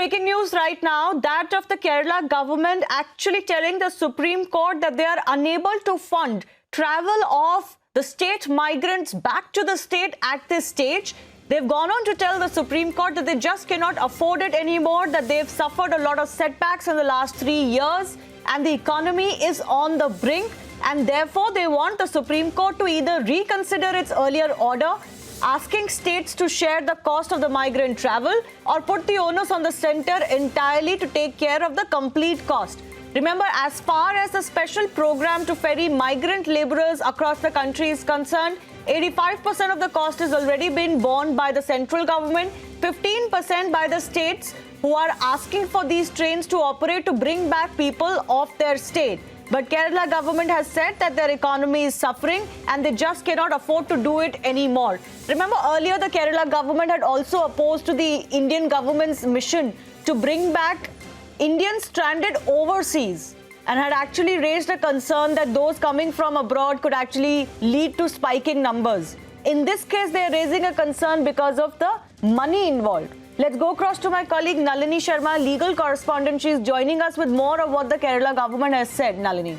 breaking news right now, that of the Kerala government actually telling the Supreme Court that they are unable to fund travel of the state migrants back to the state at this stage. They've gone on to tell the Supreme Court that they just cannot afford it anymore, that they've suffered a lot of setbacks in the last 3 years and the economy is on the brink, and therefore they want the Supreme Court to either reconsider its earlier order asking states to share the cost of the migrant travel or put the onus on the centre entirely to take care of the complete cost. Remember, as far as the special program to ferry migrant labourers across the country is concerned, 85% of the cost has already been borne by the central government, 15% by the states who are asking for these trains to operate to bring back people of their state. But Kerala government has said that their economy is suffering and they just cannot afford to do it anymore. Remember, earlier the Kerala government had also opposed to the Indian government's mission to bring back Indians stranded overseas and had actually raised a concern that those coming from abroad could actually lead to spiking numbers. In this case, they are raising a concern because of the money involved. Let's go across to my colleague Nalini Sharma, legal correspondent. She is joining us with more of what the Kerala government has said. Nalini.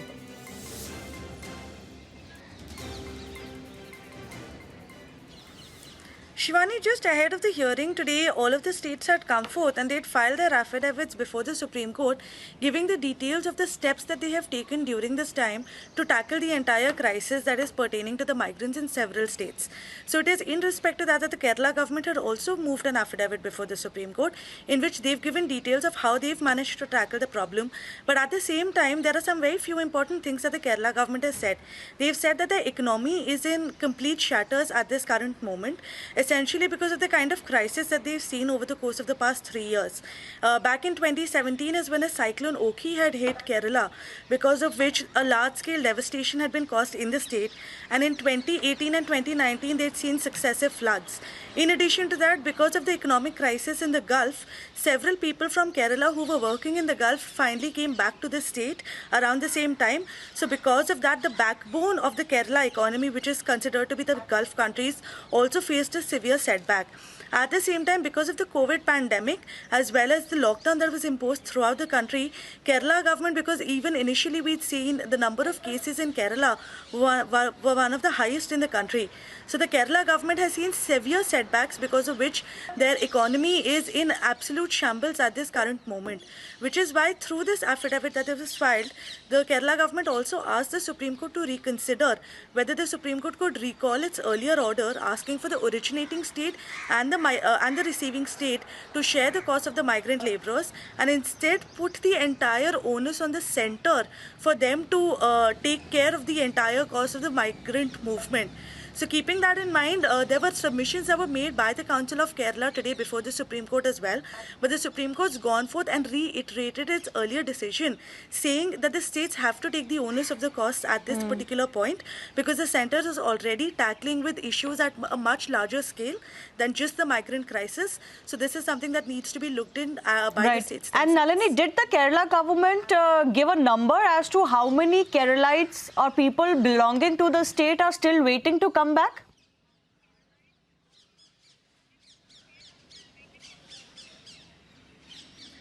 Shivani, just ahead of the hearing today, all of the states had come forth and they had filed their affidavits before the Supreme Court, giving the details of the steps that they have taken during this time to tackle the entire crisis that is pertaining to the migrants in several states. So it is in respect to that the Kerala government had also moved an affidavit before the Supreme Court, in which they've given details of how they've managed to tackle the problem. But at the same time, there are some very few important things that the Kerala government has said. They've said that the economy is in complete shatters at this current moment, essentially because of the kind of crisis that they've seen over the course of the past 3 years. Back in 2017 is when a cyclone Oki had hit Kerala, because of which a large-scale devastation had been caused in the state. And in 2018 and 2019, they'd seen successive floods. In addition to that, because of the economic crisis in the Gulf, several people from Kerala who were working in the Gulf finally came back to the state around the same time. So because of that, the backbone of the Kerala economy, which is considered to be the Gulf countries, also faced a severe setback. At the same time, because of the COVID pandemic, as well as the lockdown that was imposed throughout the country, Kerala government, because even initially we'd seen the number of cases in Kerala were one of the highest in the country. So the Kerala government has seen severe setbacks, because of which their economy is in absolute shambles at this current moment. Which is why through this affidavit that was filed, the Kerala government also asked the Supreme Court to reconsider whether the Supreme Court could recall its earlier order asking for the originating state and the receiving state to share the cost of the migrant labourers, and instead put the entire onus on the centre for them to take care of the entire cost of the migrant movement. So keeping that in mind, there were submissions that were made by the Council of Kerala today before the Supreme Court as well. But the Supreme Court's gone forth and reiterated its earlier decision, saying that the states have to take the onus of the costs at this particular point, because the centre is already tackling with issues at a much larger scale than just the migrant crisis. So this is something that needs to be looked in by the states themselves. And Nalini, did the Kerala government give a number as to how many Keralites or people belonging to the state are still waiting to come back?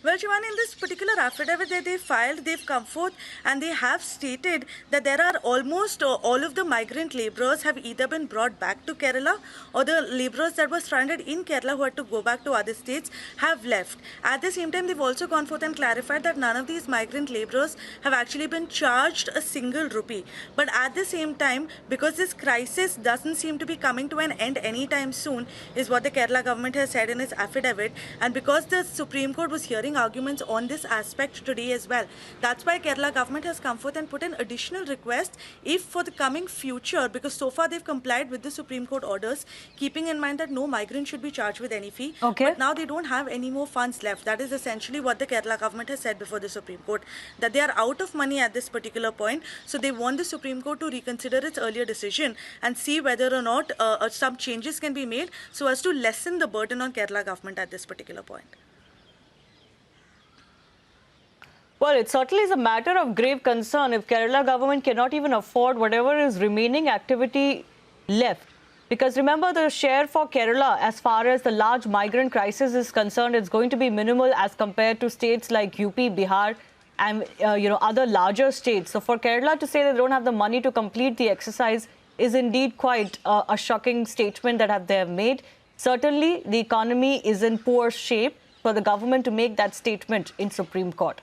Well, Shivani, in this particular affidavit that they filed, they've come forth and they have stated that there are almost all of the migrant labourers have either been brought back to Kerala, or the labourers that were stranded in Kerala who had to go back to other states have left. At the same time, they've also gone forth and clarified that none of these migrant labourers have actually been charged a single rupee. But at the same time, because this crisis doesn't seem to be coming to an end anytime soon, is what the Kerala government has said in its affidavit, and because the Supreme Court was hearing arguments on this aspect today as well, that's why Kerala government has come forth and put an additional request, if for the coming future, because so far they've complied with the Supreme Court orders, keeping in mind that no migrant should be charged with any fee. Okay. But now they don't have any more funds left. That is essentially what the Kerala government has said before the Supreme Court, that they are out of money at this particular point. So they want the Supreme Court to reconsider its earlier decision and see whether or not some changes can be made so as to lessen the burden on Kerala government at this particular point. Well, it certainly is a matter of grave concern if Kerala government cannot even afford whatever is remaining activity left. Because remember, the share for Kerala, as far as the large migrant crisis is concerned, it's going to be minimal as compared to states like UP, Bihar, and other larger states. So for Kerala to say that they don't have the money to complete the exercise is indeed quite a shocking statement that they have made. Certainly, the economy is in poor shape for the government to make that statement in Supreme Court.